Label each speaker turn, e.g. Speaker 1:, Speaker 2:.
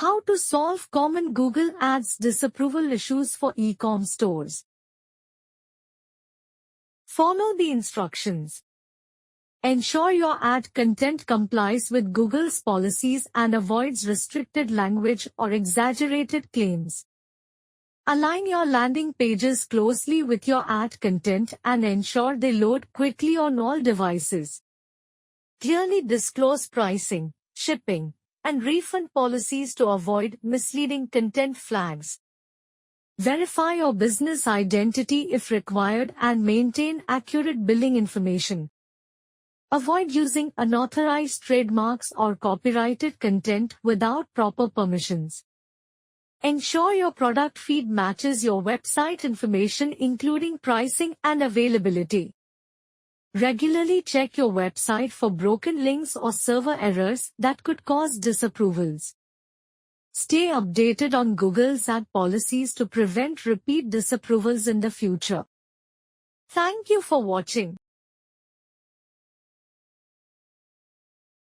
Speaker 1: How to solve common Google Ads disapproval issues for Ecom stores. Follow the instructions. Ensure your ad content complies with Google's policies and avoids restricted language or exaggerated claims. Align your landing pages closely with your ad content and ensure they load quickly on all devices. Clearly disclose pricing, shipping, and refund policies to avoid misleading content flags. Verify your business identity if required and maintain accurate billing information. Avoid using unauthorized trademarks or copyrighted content without proper permissions. Ensure your product feed matches your website information including pricing and availability. Regularly check your website for broken links or server errors that could cause disapprovals. Stay updated on Google's ad policies to prevent repeat disapprovals in the future. Thank you for watching.